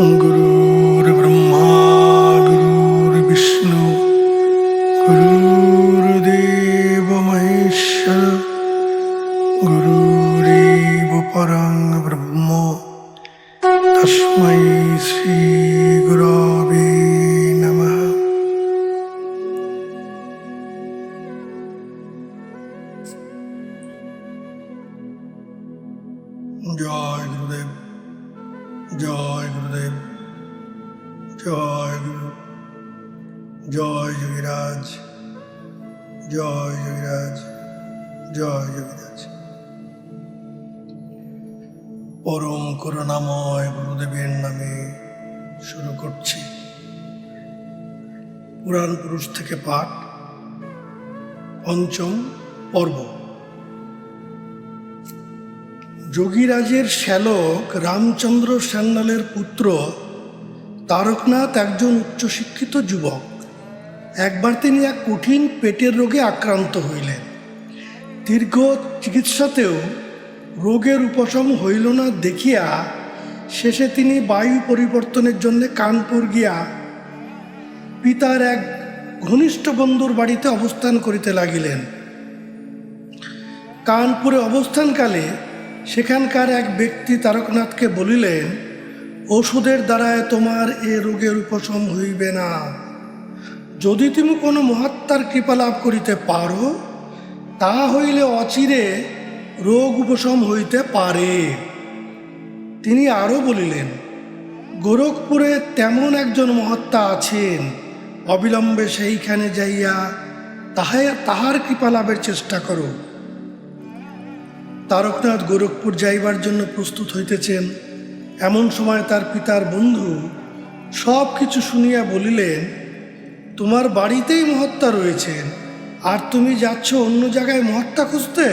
गुरुर्ब्रह्मा गुरुर्विष्णु गुरुर्देव महेश्वर गुरुरेव परं ब्रह्म तस्मै श्री गुरवे नमः। जय गुरुदेव, जय गुरुदेव, जय गुरु, जय योगीराज, जय योगीराज, जय योगीराज। परम করুণাময় গুরুদেবের নামে শুরু করছি পুরাণ পুরুষ থেকে পাঠ, পঞ্চম পর্ব। যোগীরাজের শ্যালক রামচন্দ্র সান্যালের পুত্র তারকনাথ একজন উচ্চশিক্ষিত যুবক। একবার তিনি এক কঠিন পেটের রোগে আক্রান্ত হইলেন। দীর্ঘ চিকিৎসাতেও রোগের উপশম হইল না দেখিয়া শেষে তিনি বায়ু পরিবর্তনের জন্য কানপুর গিয়া পিতার এক ঘনিষ্ঠ বন্ধুর বাড়িতে অবস্থান করিতে লাগিলেন। কানপুরে অবস্থানকালে সেখানকার এক ব্যক্তি তারকনাথকে বলিলেন, ওষুধের দ্বারায় তোমার এ রোগের উপশম হইবে না। যদি তুমি কোনো মহাত্মার কৃপা লাভ করিতে পারো, তাহা হইলে অচিরে রোগ উপশম হইতে পারে। তিনি আরও বলিলেন, গোরখপুরে তেমন একজন মহাত্মা আছেন, অবিলম্বে সেইখানে যাইয়া তাহার কৃপা লাভের চেষ্টা করো। তারকনাথ গোরখপুর যাইবার জন্য প্রস্তুত হইতেছেন। এমন সময় তার পিতার বন্ধু সব কিছু শুনিয়া বলিলেন, তোমার বাড়িতেই মহাত্মা রয়েছেন, আর তুমি যাচ্ছ অন্য জায়গায় মহাত্মা খুঁজতে?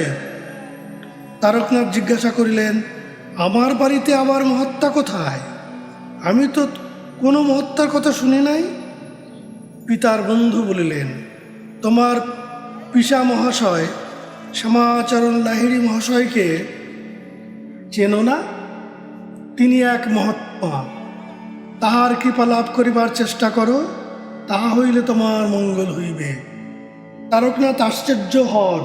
তারকনাথ জিজ্ঞাসা করিলেন, আমার বাড়িতে আবার মহাত্মা কোথায়? আমি তো কোনো মহাত্মার কথা শুনি নাই। পিতার বন্ধু বলিলেন, তোমার পিসা মহাশয় শ্যামাচরণ লাহিড়ী মহাশয়কে চেনো না? তিনি এক মহাত্মা, তাহার কৃপা লাভ করিবার চেষ্টা করো, তাহা হইলে তোমার মঙ্গল হইবে। তারকনাথ আশ্চর্য হন।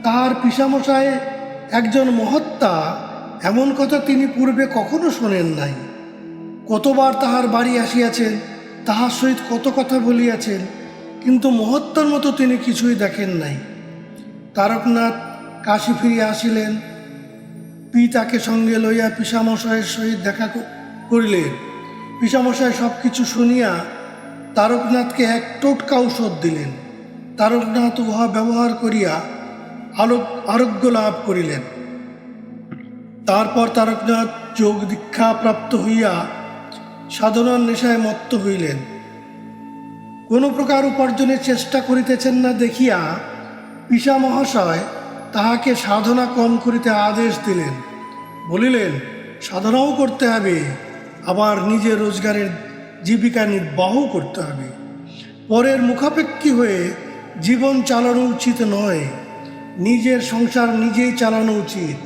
তাহার পিসামশাই একজন মহাত্মা, এমন কথা তিনি পূর্বে কখনো শোনেন নাই। কতবার তাহার বাড়ি আসিয়াছেন, তাহার সহিত কত কথা বলিয়াছেন, কিন্তু মহাত্মার মতো তিনি কিছুই দেখেন নাই। তারকনাথ কাশী ফিরিয়া আসিলেন। পিতাকে সঙ্গে লইয়া পিসামশায়ের সহিত দেখা করিলেন। পিসামশায় সব কিছু শুনিয়া তারকনাথকে এক টোটকা ঔষধ দিলেন। তারকনাথ উহা ব্যবহার করিয়া আরোগ্য লাভ করিলেন। তারপর তারকনাথ যোগ দীক্ষা প্রাপ্ত হইয়া সাধনার নেশায় মত্ত হইলেন। কোনো প্রকার উপার্জনের চেষ্টা করিতেছেন না দেখিয়া পিসা মহাশয় তাহাকে সাধনা কম করিতে আদেশ দিলেন। বলিলেন, সাধনাও করতে হবে, আবার নিজের রোজগারের জীবিকা নির্বাহও করতে হবে। পরের মুখাপেক্ষী হয়ে জীবন চালানো উচিত নয়, নিজের সংসার নিজেই চালানো উচিত।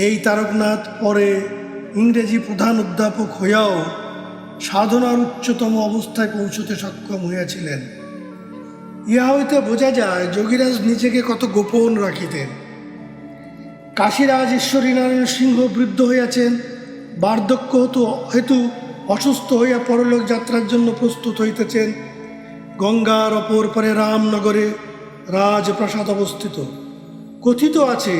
এই তারকনাথ পরে ইংরেজি প্রধান অধ্যাপক হইয়াও সাধনার উচ্চতম অবস্থায় পৌঁছতে সক্ষম হইয়াছিলেন। ইহা হইতে বোঝা যায় যোগীরাজ নিজেকে কত গোপন রাখিতেন। কাশীরাজ ঈশ্বরীনারায়ণ সিংহ বৃদ্ধ হইয়াছেন, বার্ধক্য হেতু অসুস্থ হইয়া পরলোক যাত্রার জন্য প্রস্তুত হইতেছেন। গঙ্গার অপর পারে রামনগরে রাজপ্রাসাদ অবস্থিত। কথিত আছে,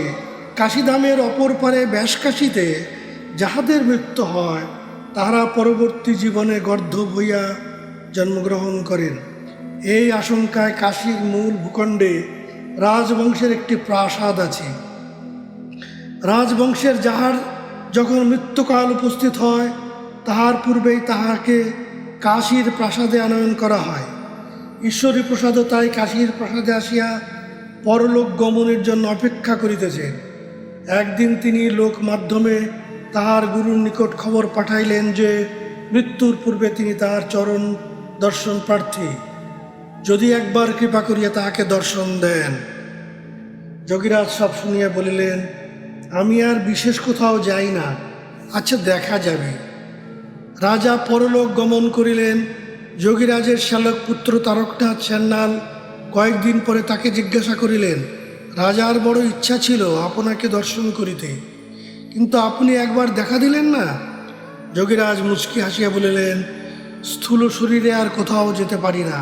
কাশীধামের অপর পারে ব্যাসকাশীতে যাহাদের মৃত্যু হয়, তাহারা পরবর্তী জীবনে গর্ধব হইয়া জন্মগ্রহণ করেন। এই আশঙ্কায় কাশীর মূল ভূখণ্ডে রাজবংশের একটি প্রাসাদ আছে। রাজবংশের যাহার যখন মৃত্যুকাল উপস্থিত হয়, তাহার পূর্বেই তাহাকে কাশীর প্রাসাদে আনয়ন করা হয়। ঈশ্বরী প্রসাদও তাই কাশীর প্রাসাদে আসিয়া পরলোক গমনের জন্য অপেক্ষা করিতেছেন। একদিন তিনি লোক মাধ্যমে তাহার গুরুর নিকট খবর পাঠাইলেন যে মৃত্যুর পূর্বে তিনি তাহার চরণ দর্শন প্রার্থী, যদি একবার কৃপা করিয়া তাহাকে দর্শন দেন। যোগীরাজ সব শুনিয়া বলিলেন, আমি আর বিশেষ কোথাও যাই না, আচ্ছা দেখা যাবে। রাজা পরলোক গমন করিলেন। যোগীরাজের শ্যালক পুত্র তারকনাথ সান্যাল কয়েকদিন পরে তাকে জিজ্ঞাসা করিলেন, রাজার বড় ইচ্ছা ছিল আপনাকে দর্শন করিতে, কিন্তু আপনি একবার দেখা দিলেন না। যোগীরাজ মুচকি হাসিয়া বলিলেন, স্থূল শরীরে আর কোথাও যেতে পারি না।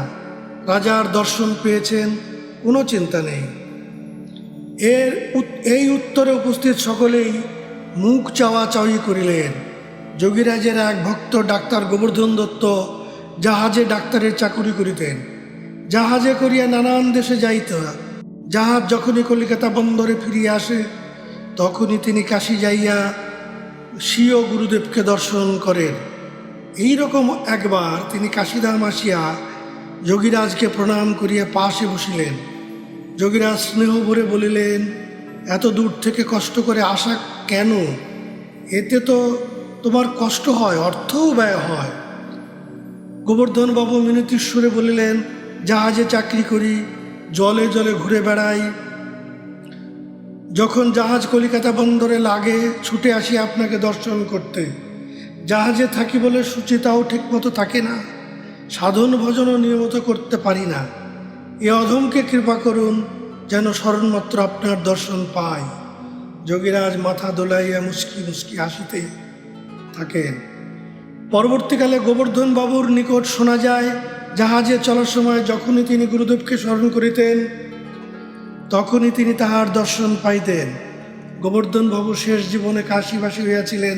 রাজার দর্শন পেয়েছেন, কোনো চিন্তা নেই। এই উত্তরে উপস্থিত সকলেই মুখ চাওয়াচাওয়ি করিলেন। যোগীরাজের এক ভক্ত ডাক্তার গোবর্ধন দত্ত জাহাজে ডাক্তারের চাকুরি করিতেন। জাহাজে করিয়া নানান দেশে যাইত। জাহাজ যখনই কলিকাতা বন্দরে ফিরিয়া আসে, তখনই তিনি কাশী যাইয়া স্বীয় গুরুদেবকে দর্শন করেন। এই রকম একবার তিনি কাশীধাম আসিয়া যোগীরাজকে প্রণাম করিয়া পাশে বসিলেন। যোগীরাজ স্নেহ ভরে বলিলেন, এত দূর থেকে কষ্ট করে আসা কেন? এতে তো তোমার কষ্ট হয়, অর্থও ব্যয় হয়। গোবর্ধনবাবু মিনতির সুরে বলিলেন, জাহাজে চাকরি করি, জলে জলে ঘুরে বেড়াই। যখন জাহাজ কলিকাতা বন্দরে লাগে, ছুটে আসি আপনাকে দর্শন করতে। জাহাজে থাকি বলে সুচিতাও ঠিকমতো থাকে না, সাধন ভজনও নিয়মিত করতে পারি না। এ অধমকে কৃপা করুন, যেন স্মরণমাত্র আপনার দর্শন পাই। যোগীরাজ মাথা দোলাইয়া মুস্কি মুস্কি হাসিতে থাকেন। পরবর্তীকালে গোবর্ধন বাবুর নিকট শোনা যায়, জাহাজে চলার সময় যখনই তিনি গুরুদেবকে স্মরণ করিতেন, তখনই তিনি তাহার দর্শন পাইতেন। গোবর্ধন বাবু শেষ জীবনে কাশীবাসী হইয়াছিলেন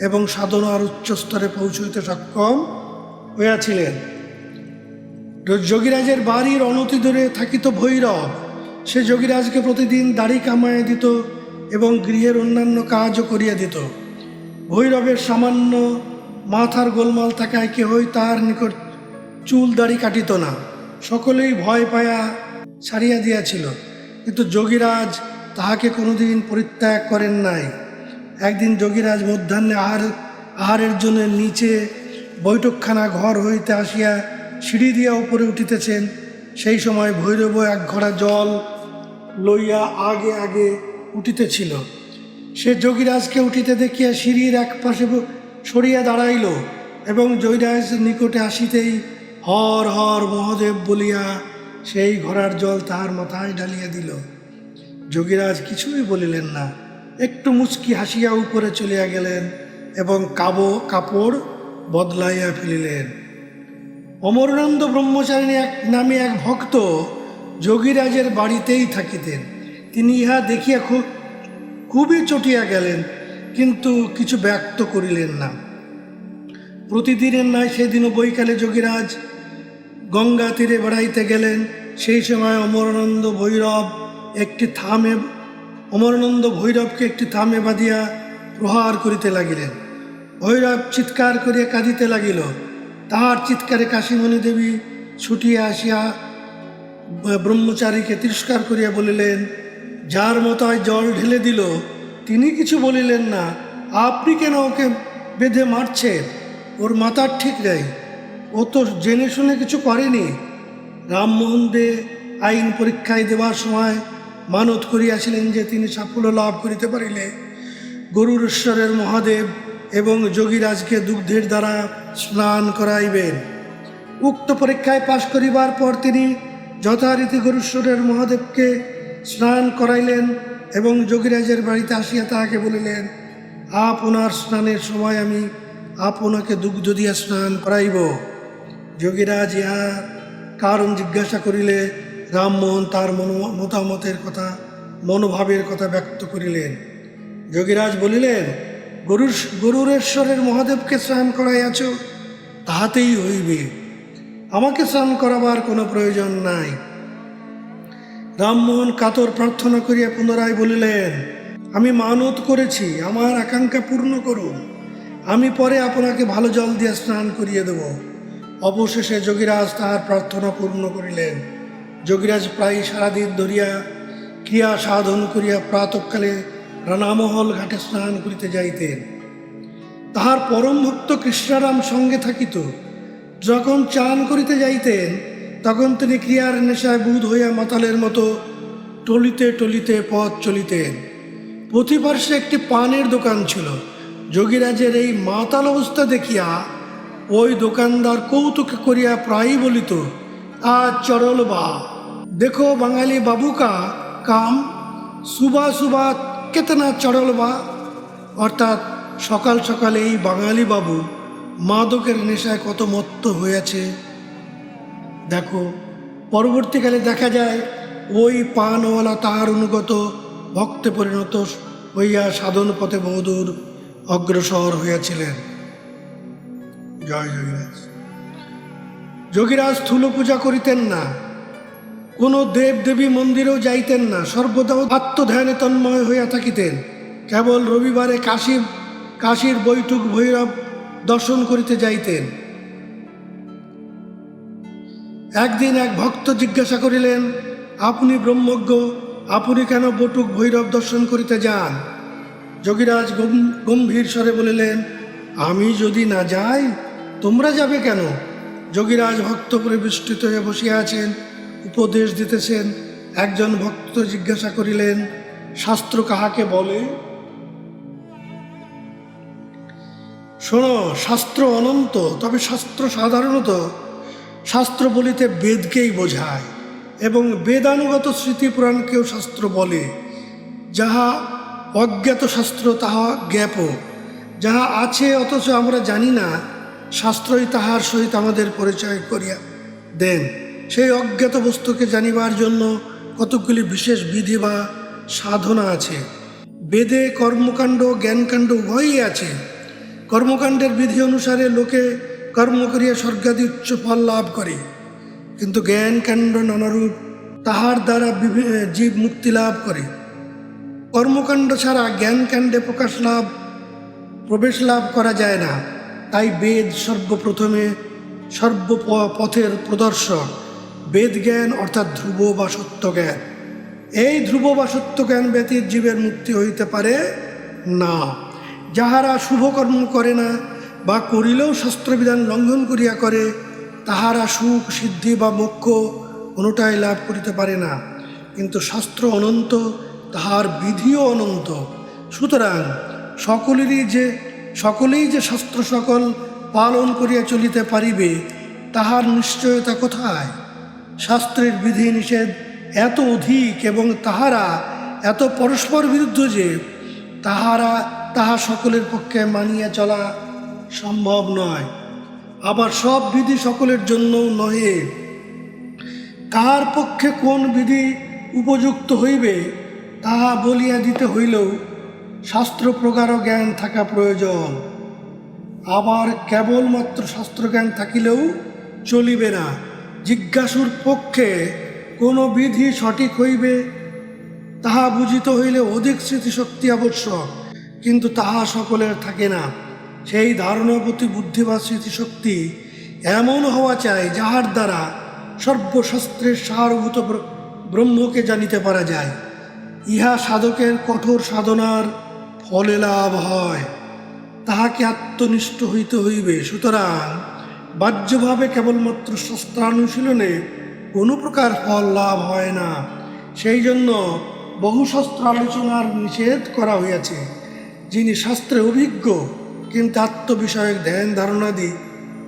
এবং সাধনার উচ্চ স্তরে পৌঁছইতে সক্ষম হইয়াছিলেন। যোগীরাজের বাড়ির অনতি দূরে থাকিত ভৈরব। সে যোগীরাজকে প্রতিদিন দাড়ি কামাইয়া দিত এবং গৃহের অন্যান্য কাজও করিয়া দিত। ভৈরবের সামান্য মাথার গোলমাল থাকায় কেহই তাহার নিকট চুল দাড়ি কাটিত না। সকলেই ভয় পায়া ছাড়িয়া দিয়াছিল, কিন্তু যোগীরাজ তাহাকে কোনোদিন পরিত্যাগ করেন নাই। একদিন যোগীরাজ মধ্যাহ্নে আহারের জন্য নিচে বৈঠকখানা ঘর হইতে আসিয়া সিঁড়ি দিয়া উপরে উঠিতেছেন। সেই সময় ভৈরব এক ঘড়া জল লইয়া আগে আগে উঠিতেছিল। সে যোগীরাজকে উঠিতে দেখিয়া সিঁড়ির এক পাশে সরিয়া দাঁড়াইল এবং যোগীরাজ নিকটে আসিতেই হর হর মহাদেব বলিয়া সেই ঘোড়ার জল তাহার মাথায় ঢালিয়া দিল। যোগীরাজ কিছুই বলিলেন না, একটু মুচকি হাসিয়া উপরে চলিয়া গেলেন এবং কাপড় বদলাইয়া ফেলিলেন। অমরানন্দ ব্রহ্মচারিণী নামে এক ভক্ত যোগীরাজের বাড়িতেই থাকিতেন। তিনি ইহা দেখিয়া খুবই চটিয়া গেলেন, কিন্তু কিছু ব্যক্ত করিলেন না। প্রতিদিনের নয় সেদিনও বৈকালে যোগীরাজ গঙ্গা তীরে বেড়াইতে গেলেন। সেই সময় অমরানন্দ ভৈরবকে একটি থামে বাঁধিয়া প্রহার করিতে লাগিলেন। ভৈরব চিৎকার করিয়া কাঁদিতে লাগিল। তাহার চিৎকারে কাশীমণি দেবী ছুটিয়া আসিয়া ব্রহ্মচারীকে তিরস্কার করিয়া বলিলেন, যার মাথায় জল ঢেলে দিল তিনি কিছু বলিলেন না, আপনি কেন ওকে বেঁধে মারছেন? ওর মাথার ঠিক নেই, ও তো জেনে শুনে কিছু করেনি। রামমোহন দে আইন পরীক্ষায় দেওয়ার সময় মানত করিয়াছিলেন যে তিনি সাফল্য লাভ করিতে পারিলে গরুরেশ্বরের মহাদেব এবং যোগীরাজকে দুগ্ধের দ্বারা স্নান করাইবেন। উক্ত পরীক্ষায় পাশ করিবার পর তিনি যথারীতি গরুরেশ্বরের মহাদেবকে স্নান করাইলেন এবং যোগীরাজের বাড়িতে আসিয়া তাহাকে বলিলেন, আপনার স্নানের সময় আমি আপনাকে দুগ্ধ দিয়া স্নান করাইব। যোগীরাজ ইহা কারণ জিজ্ঞাসা করিলে রামমোহন তার মতামতের কথা, মনোভাবের কথা ব্যক্ত করিলেন। যোগীরাজ বলিলেন, গরুরেশ্বরের মহাদেবকে স্নান করাইয়াছ, তাহাতেই হইবে, আমাকে স্নান করাবার কোনো প্রয়োজন নাই। রামমোহন কাতর প্রার্থনা করিয়া পুনরায় বলিলেন, আমি মানত করেছি, আমার আকাঙ্ক্ষা পূর্ণ করুন, আমি পরে আপনাকে ভালো জল দিয়ে স্নান করিয়ে দেব। অবশেষে যোগীরাজ তাহার প্রার্থনা পূর্ণ করিলেন। যোগীরাজ প্রায় সারাদিন ধরিয়া ক্রিয়া সাধন করিয়া প্রাতঃকালে রানামহল ঘাটে স্নান করিতে যাইতেন। তাহার পরম ভক্ত কৃষ্ণারাম সঙ্গে থাকিত। যখন চান করিতে যাইতেন তখন তিনি ক্রিয়ার নেশায় বুধ হইয়া মাতালের মতো টলিতে টলিতে পথ চলিতেন। প্রতিপার্শ্বে একটি পানের দোকান ছিল। যোগীরাজের এই মাতাল অবস্থা দেখিয়া ওই দোকানদার কৌতুকে করিয়া প্রায়ই বলিত, আজ চড়ল বা, দেখো বাঙালি বাবু কা কাম, সুবা সুবা কেতনা চড়ল বা। অর্থাৎ সকাল সকাল এই বাঙালি বাবু মাদকের নেশায় কত মত্ত হয়েছে দেখো। পরবর্তীকালে দেখা যায় ওই পানওয়ালা তাহার অনুগত ভক্তে পরিণত হইয়া সাধন পথে বহুদূর অগ্রসর হইয়াছিলেন। জয় যোগীরাজ। যোগীরাজ স্থূল পূজা করিতেন না, কোনো দেব দেবী মন্দিরেও যাইতেন না, সর্বদা আত্মধ্যানে তন্ময় হইয়া থাকিতেন। কেবল রবিবারে কাশীর বৈঠক ভৈরব দর্শন করিতে যাইতেন। একদিন এক ভক্ত জিজ্ঞাসা করিলেন, আপনি ব্রহ্মজ্ঞ, আপনি কেন বটুক ভৈরব দর্শন করিতে যান? যোগীরাজ গম্ভীর স্বরে বলিলেন, আমি যদি না যাই তোমরা যাবে কেন? যোগীরাজ ভক্ত পরিবেষ্টিত হয়ে বসিয়া আছেন, উপদেশ দিতেছেন। একজন ভক্ত জিজ্ঞাসা করিলেন, শাস্ত্র কাহাকে বলে? শোনো, শাস্ত্র অনন্ত, তবে শাস্ত্র সাধারণত শাস্ত্র বলিতে বেদকেই বোঝায় এবং বেদানুগত স্মৃতি পুরাণকেও শাস্ত্র বলে। যাহা অজ্ঞাত শাস্ত্র তাহা জ্ঞাপক, যাহা আছে অথচ আমরা জানি না, শাস্ত্রই তাহার সহিত আমাদের পরিচয় করিয়া দেন। সেই অজ্ঞাত বস্তুকে জানিবার জন্য কতকগুলি বিশেষ বিধি বা সাধনা আছে। বেদে কর্মকাণ্ড জ্ঞানকাণ্ড উভয়ই আছে। কর্মকাণ্ডের বিধি অনুসারে লোকে কর্ম করিয়া স্বর্গাদি উচ্চ ফল লাভ করে, কিন্তু জ্ঞানকাণ্ড নানারূপ, তাহার দ্বারা জীব মুক্তি লাভ করে। কর্মকাণ্ড ছাড়া জ্ঞানকাণ্ডে প্রবেশ লাভ করা যায় না। তাই বেদ সর্বপ্রথমে সর্বপথের প্রদর্শক। বেদ জ্ঞান অর্থাৎ ধ্রুব বা সত্য জ্ঞান। এই ধ্রুব বা সত্য জ্ঞান ব্যতীত জীবের মুক্তি হইতে পারে না। যাহারা শুভকর্ম করে না বা করিলেও শাস্ত্রবিধান লঙ্ঘন করিয়া করে, তাহারা সুখ সিদ্ধি বা মোক্ষ কোনোটাই লাভ করিতে পারে না। কিন্তু শাস্ত্র অনন্ত, তাহার বিধিও অনন্ত। সুতরাং সকলেই যে শাস্ত্র সকল পালন করিয়া চলিতে পারিবে, তাহার নিশ্চয়তা কোথায়? শাস্ত্রের বিধি নিষেধ এত অধিক এবং তাহারা এত পরস্পর বিরুদ্ধ যে তাহা সকলের পক্ষে মানিয়া চলা সম্ভব নয়। আবার সব বিধি সকলের জন্যও নহে। কার পক্ষে কোন বিধি উপযুক্ত হইবে তাহা বলিয়া দিতে হইলেও শাস্ত্র প্রগাঢ় জ্ঞান থাকা প্রয়োজন। আবার কেবলমাত্র শাস্ত্রজ্ঞান থাকিলেও চলিবে না। জিজ্ঞাসুর পক্ষে কোনো বিধি সঠিক হইবে তাহা বুঝিতে হইলে অধিক স্মৃতিশক্তি আবশ্যক, কিন্তু তাহা সকলের থাকে না। সেই ধারণাপতি বুদ্ধি বা স্মৃতিশক্তি এমন হওয়া চাই, যাহার দ্বারা সর্বশাস্ত্রের সারভূত ব্রহ্মকে জানিতে পারা যায়। ইহা সাধকের কঠোর সাধনার ফলে লাভ হয়। তাহাকে আত্মনিষ্ঠ হইতে হইবে। সুতরাং বাহ্যভাবে কেবলমাত্র শাস্ত্রানুশীলনে কোনো প্রকার ফল লাভ হয় না। সেই জন্য বহু শাস্ত্র আলোচনার নিষেধ করা হইয়াছে। যিনি শাস্ত্রে অভিজ্ঞ কিন্তু আত্মবিষয়ক ধ্যান ধারণাদি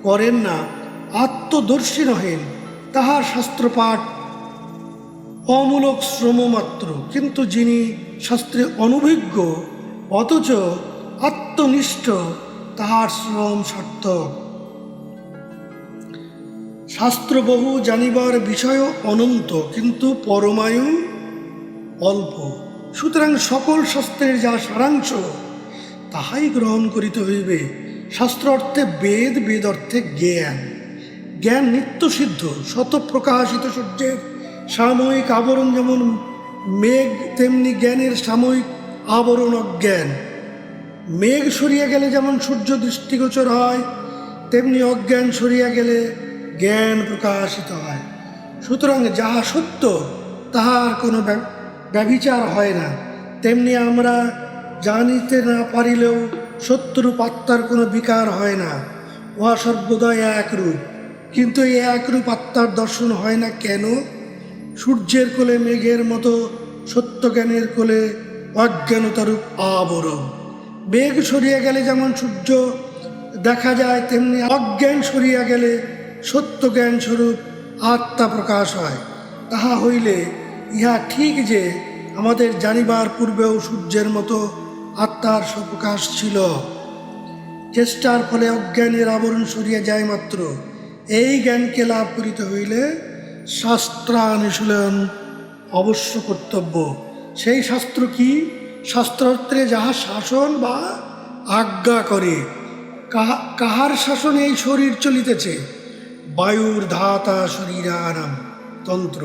করেন না, আত্মদর্শী নহেন, তাহার শাস্ত্রপাঠ অমূলক শ্রম মাত্র। কিন্তু যিনি শাস্ত্রে অনভিজ্ঞ অথচ আত্মনিষ্ঠ, তাহার শ্রম সার্থক। শাস্ত্র বহু, জানিবার বিষয় অনন্ত, কিন্তু পরমায়ু অল্প। সুতরাং সকল শাস্ত্রের যা সারাংশ তাহাই গ্রহণ করিতে হইবে। শাস্ত্র অর্থে বেদ, বেদ অর্থে জ্ঞান। জ্ঞান নিত্যসিদ্ধ, শতপ্রকাশিত সূর্যের সাময়িক আবরণ যেমন মেঘ, তেমনি জ্ঞানের সাময়িক আবরণ অজ্ঞান। মেঘ সরিয়া গেলে যেমন সূর্য দৃষ্টিগোচর হয়, তেমনি অজ্ঞান সরিয়া গেলে জ্ঞান প্রকাশিত হয়। সুতরাং যাহা সত্য তাহার কোনো ব্যভিচার হয় না। তেমনি আমরা জানিতে না পারিলেও সত্যরূপ আত্মার কোনো বিকার হয় না। উহা সর্বদাই একরূপ। কিন্তু এই একরূপ আত্মার দর্শন হয় না কেন? সূর্যের কোলে মেঘের মতো সত্যজ্ঞানের কোলে অজ্ঞানতারূপ আবরণ। বেগ সরিয়া গেলে যেমন সূর্য দেখা যায়, তেমনি অজ্ঞান সরিয়া গেলে সত্য জ্ঞান স্বরূপ আত্মা প্রকাশ হয়। তাহা হইলে ইহা ঠিক যে আমাদের জানিবার পূর্বেও সূর্যের মতো আত্মার স্বপ্রকাশ ছিল। চেষ্টার ফলে অজ্ঞানের আবরণ সরিয়া যায় মাত্র। এই জ্ঞানকে লাভ করিতে হইলে শাস্ত্রানুশীলন অবশ্য কর্তব্য। সেই শাস্ত্র কি? শাস্ত্রার্থে যাহা শাসন বা আজ্ঞা করে। কাহার শাসনে এই শরীর চলিতেছে? বায়ুর ধাতা শরীরানাম তন্ত্র।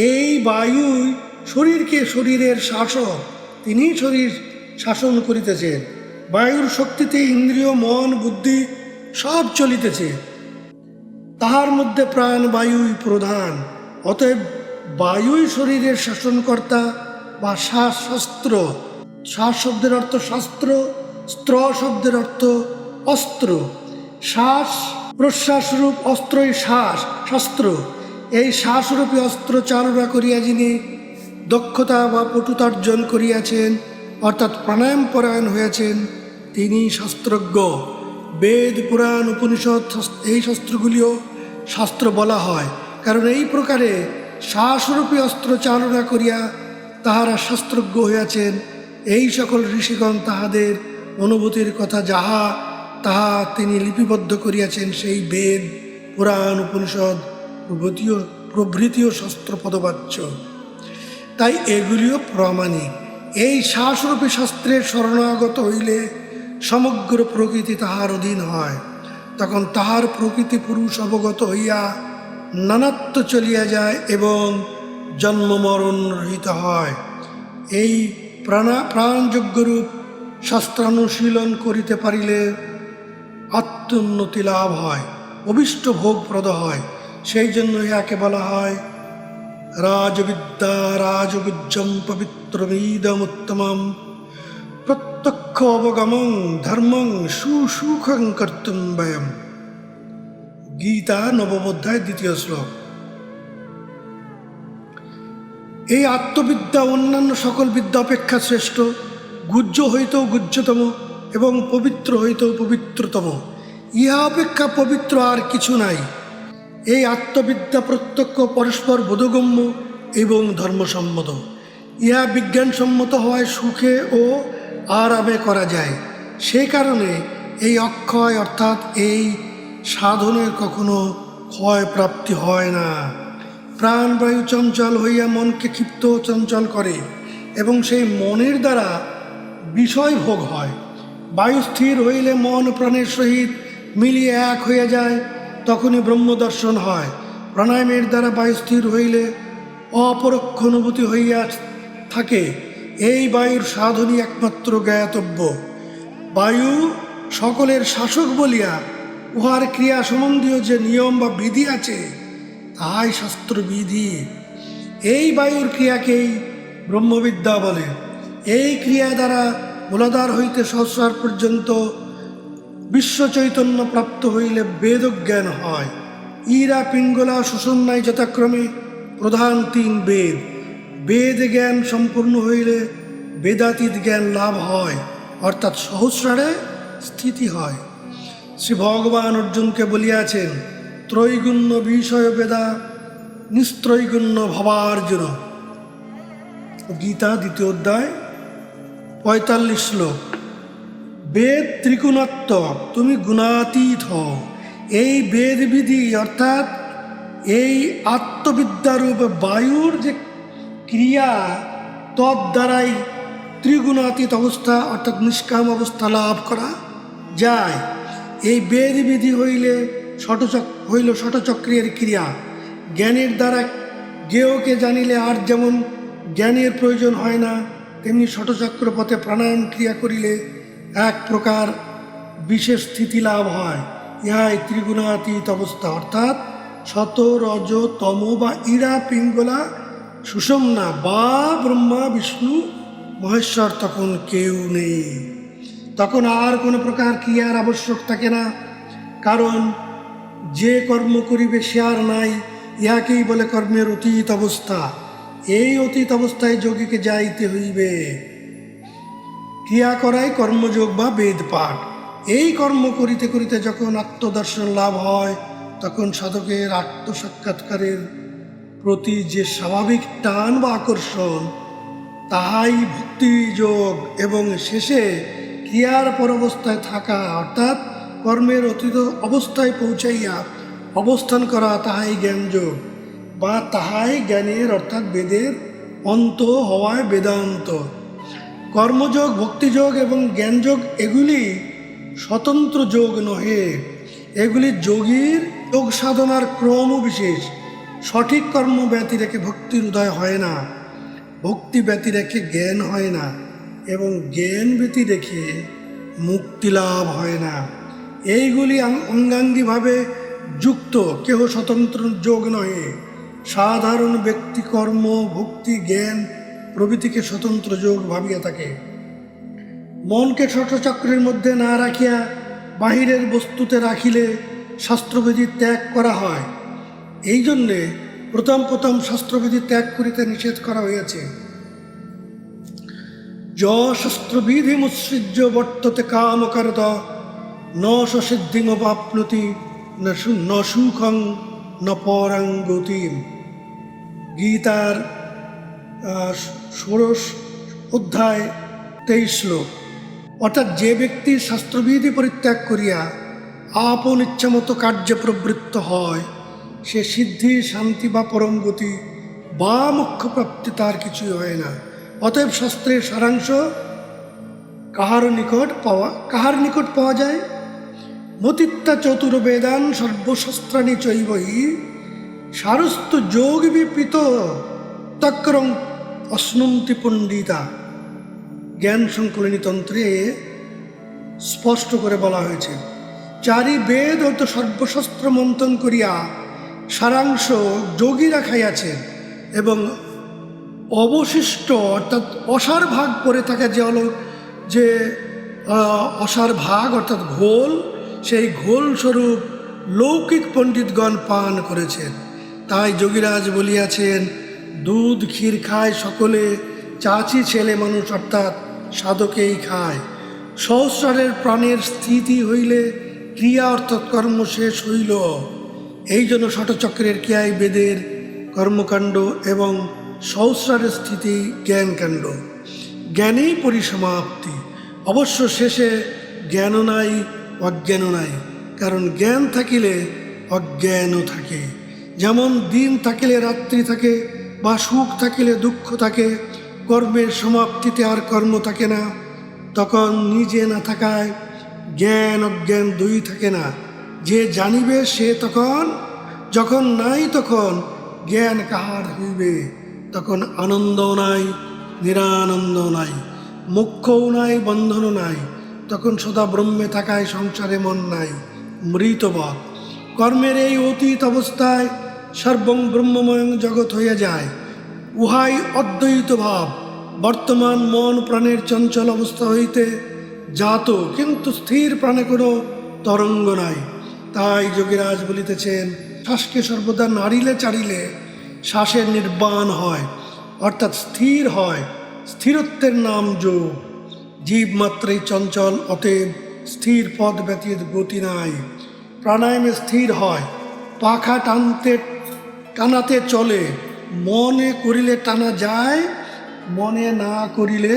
এই বায়ু শরীরকে, শরীরের শাসক, তিনি শরীর শাসন করিতেছেন। বায়ুর শক্তিতে ইন্দ্রিয়, মন, বুদ্ধি সব চলিতেছে। তাহার মধ্যে প্রাণ বায়ুই প্রধান। অতএব বায়ুই শরীরের শাসনকর্তা বা শাস্ত্র। শ্বাস শব্দের অর্থ শাস্ত্র, স্ত্র শব্দের অর্থ অস্ত্র। শ্বাস প্রশ্বাসরূপ অস্ত্রই শ্বাস, শাস্ত্র। এই শ্বাসরূপী অস্ত্র চালনা করিয়া যিনি দক্ষতা বা পটুতার্জন করিয়াছেন, অর্থাৎ প্রাণায়াম পরায়ণ হয়েছেন, তিনি শাস্ত্রজ্ঞ। বেদ, পুরাণ, উপনিষদ এই শাস্ত্রগুলিও শাস্ত্র বলা হয়, কারণ এই প্রকারে শ্বাসরূপী অস্ত্র চালনা করিয়া তাহারা শাস্ত্রজ্ঞ হইয়াছেন। এই সকল ঋষিগণ তাহাদের অনুভূতির কথা যাহা তাহা তিনি লিপিবদ্ধ করিয়াছেন, সেই বেদ, পুরাণ, উপনিষদ প্রভৃতিও শাস্ত্র পদবাচ্য। তাই এগুলিও প্রামাণিক। এই শ্বাসরূপী শাস্ত্রের শরণাগত হইলে সমগ্র প্রকৃতি তাহার অধীন হয়। তখন তাহার প্রকৃতি পুরুষ অবগত হইয়া নানাত্ব চলিয়া যায় এবং জন্ম মরণ রহিত হয়। এই প্রাণযোগ্যরূপ শাস্ত্রানুশীলন করিতে পারিলে আত্মোন্নতি লাভ হয়, অভীষ্ট ভোগপ্রদ হয়। সেই জন্য ইহাকে বলা হয় রাজবিদ্যা রাজগুজ্জম পবিত্রমিদমুত্তমম প্রত্যক্ষ অবগমং ধর্মং সুসুখং কর্তুম বয়ম। গীতা নবম অধ্যায় 2 শ্লোক। এই আত্মবিদ্যা অন্যান্য সকল বিদ্যা অপেক্ষা শ্রেষ্ঠ, গুহ্য হইতেও গুহ্যতম এবং পবিত্র হইতেও পবিত্রতম। ইহা অপেক্ষা পবিত্র আর কিছু নাই। এই আত্মবিদ্যা প্রত্যক্ষ, পরস্পর বোধগম্য এবং ধর্মসম্মত। ইহা বিজ্ঞানসম্মত হওয়ায় সুখে ও আরামে করা যায়। সেই কারণে এই অক্ষয় অর্থাৎ এই সাধনের কখনো ক্ষয় প্রাপ্তি হয় না। প্রাণবায়ু চঞ্চল হইয়া মনকে ক্ষিপ্ত চঞ্চল করে এবং সেই মনের দ্বারা বিষয় ভোগ হয়। বায়ু স্থির হইলে মন প্রাণের সহিত মিলিয়ে এক হইয়া যায়, তখনই ব্রহ্মদর্শন হয়। প্রাণায়ামের দ্বারা বায়ু স্থির হইলে অপরোক্ষ অনুভূতি হইয়া থাকে। এই বায়ুর সাধনই একমাত্র জ্ঞাতব্য। বায়ু সকলের শাসক বলিয়া উহার ক্রিয়া সম্বন্ধীয় যে নিয়ম বা বিধি আছে, তাহাই শাস্ত্রবিধি। এই বায়ুর ক্রিয়াকেই ব্রহ্মবিদ্যা বলে। এই ক্রিয়া দ্বারা মূলাধার হইতে সহস্রার পর্যন্ত বিশ্ব চৈতন্য প্রাপ্ত হইলে বেদজ্ঞান হয়। ইরা, পিঙ্গলা, সুষুম্নায় যথাক্রমে প্রধান 3 বেদ। বেদ জ্ঞান সম্পূর্ণ হইলে বেদাতীত জ্ঞান লাভ হয়, অর্থাৎ সহস্রারে স্থিতি হয়। শ্রী ভগবান অর্জুনকে বলিয়াছেন, ত্রৈগুণ্য বিষয় বেদা নিস্ত্রৈগুণ্য ভবার্জুন। গীতা 2 অধ্যায় 45 শ্লোক। বেদ ত্রিগুণাত্মক, তুমি গুণাতীত হও। এই বেদবিধি অর্থাৎ এই আত্মবিদ্যারূপ বায়ুর যে ক্রিয়া, তদ্বারাই ত্রিগুণাতীত অবস্থা অর্থাৎ নিষ্কাম অবস্থা লাভ করা যায়। এই বেদবিধি হইল ষটচক্রের ক্রিয়া। জ্ঞানের দ্বারা জ্ঞেয়কে জানিলে আর যেমন জ্ঞানের প্রয়োজন হয় না, তেমনি ষটচক্র পথে প্রাণায়াম ক্রিয়া করিলে এক প্রকার বিশেষ স্থিতি লাভ হয়। ইহাই ত্রিগুণাতীত অবস্থা, অর্থাৎ শত, রজ, তম বা ইরা, পিঙ্গলা, সুষুম্না বা ব্রহ্মা, বিষ্ণু, মহেশ্বর তখন কেউ নেই। তখন আর কোনো প্রকার ক্রিয়ার আবশ্যক থাকে না, কারণ যে কর্ম করিবে সে আর নাই। ইহাকেই বলে কর্মের অতীত অবস্থা। এই অতীত অবস্থায় যোগীকে যাইতে হইবে। ক্রিয়া করাই কর্মযোগ বা বেদ পাঠ। এই কর্ম করিতে করিতে যখন আত্মদর্শন লাভ হয়, তখন সাধকের আত্মসাক্ষাৎকারের প্রতি যে স্বাভাবিক টান বা আকর্ষণ, তাহাই ভক্তিযোগ। এবং শেষে ক্রিয়ার পর অবস্থায় থাকা, অর্থাৎ কর্মের অতীত অবস্থায় পৌঁছাইয়া অবস্থান করা, তাহাই জ্ঞানযোগ বা তাহাই জ্ঞানের অর্থাৎ বেদের অন্ত হওয়ায় বেদান্ত। কর্মযোগ, ভক্তিযোগ এবং জ্ঞানযোগ এগুলি স্বতন্ত্র যোগ নহে, এগুলি যোগীর যোগ সাধনার ক্রম বিশেষ। সঠিক কর্ম ব্যতি রেখে ভক্তির উদয় হয় না, ভক্তি ব্যতি রেখে জ্ঞান হয় না, এবং জ্ঞান ব্যতি রেখে মুক্তি লাভ হয় না। এইগুলি অঙ্গাঙ্গিভাবে যুক্ত, কেহ স্বতন্ত্র যোগ নহে। সাধারণ ব্যক্তি কর্ম, ভক্তি, জ্ঞান প্রভৃতিকে স্বতন্ত্র যোগ ভাবিয়া থাকে। মনকে ষটচক্রের মধ্যে না রাখিয়া বাহিরের বস্তুতে রাখিলে শাস্ত্রবিধি ত্যাগ করা হয়। এই জন্যে প্রথম শাস্ত্রবিধি ত্যাগ করিতে নিষেধ করা হইয়াছে। য শাস্ত্রবিধি মুৎসৃজ্য বর্ততে কামকারত ন সিদ্ধিমবাপ্নতি ন সুখং ন পরাং গতিম। গীতার 16 অধ্যায় 23 শ্লোক। অর্থাৎ যে ব্যক্তি শাস্ত্রবিধি পরিত্যাগ করিয়া আপন ইচ্ছামতো কার্যে প্রবৃত্ত হয়, সে সিদ্ধি, শান্তি বা পরম গতি বা মোক্ষপ্রাপ্তি তার কিছুই হয় না। অতএব শাস্ত্রের সারাংশ কাহার নিকট পাওয়া যায়? মতিত্তা চতুর্বেদান সর্বশস্ত্রাণি চৈবহি সারস্তু যোগ বিপিত তক্রং অশ্নুন্তি পণ্ডিতা। জ্ঞান সংকলনী তন্ত্রে স্পষ্ট করে বলা হয়েছে, চারি বেদ ও তো সর্বশস্ত্র মন্থন করিয়া সারাংশ যোগীরা খাইয়াছেন, এবং অবশিষ্ট অর্থাৎ অসার ভাগ পড়ে থাকে যে অসার ভাগ অর্থাৎ ঘোল, সেই ঘোল স্বরূপ লৌকিক পণ্ডিতগণ পান করেছেন। তাই যোগীরাজ বলিয়াছেন, দুধ ক্ষীর খায় সকলে, চাচি ছেলে মানুষ অর্থাৎ সাধকেই খায়। সহস্রারের প্রাণের স্থিতি হইলে ক্রিয়া অর্থাৎ কর্ম শেষ হইল। এই জন্য ষটচক্রের ক্রিয়ায় বেদের কর্মকাণ্ড এবং সহস্রারের স্থিতি জ্ঞানকাণ্ড। জ্ঞানেই পরিসমাপ্তি। অবশ্য শেষে জ্ঞানও নাই, অজ্ঞানও নাই, কারণ জ্ঞান থাকিলে অজ্ঞানও থাকে। যেমন দিন থাকিলে রাত্রি থাকে, বা সুখ থাকিলে দুঃখ থাকে। কর্মের সমাপ্তিতে আর কর্ম থাকে না। তখন নিজে না থাকায় জ্ঞান অজ্ঞান দুই থাকে না। যে জানিবে সে যখন নাই, তখন জ্ঞান কাহার হইবে? তখন আনন্দও নাই, নিরানন্দও নাই, মোক্ষও নাই, বন্ধনও নাই। তখন সদা ব্রহ্মে থাকায় সংসারে মন নাই, মৃতবৎ। কর্মের এই অতীত অবস্থায় সর্বং ব্রহ্মময় জগৎ হইয়া যায়। উহাই অদ্বৈত ভাব। বর্তমান মন প্রাণের চঞ্চল অবস্থা হইতে জাত, কিন্তু স্থির প্রাণে কোনো তরঙ্গ নাই। তাই যোগীরাজ বলিতেছেন, শ্বাসকে সর্বদা নাড়িলে চাড়িলে শ্বাসের নির্বাণ হয়, অর্থাৎ স্থির হয়। স্থিরত্বের নাম যোগ। জীব মাত্রই চঞ্চল, অতএব স্থির পদ ব্যতীত গতি নাই। প্রাণায়ামে স্থির হয়, পাখা টানাতে চলে। মনে করিলে টানা যায়, মনে না করিলে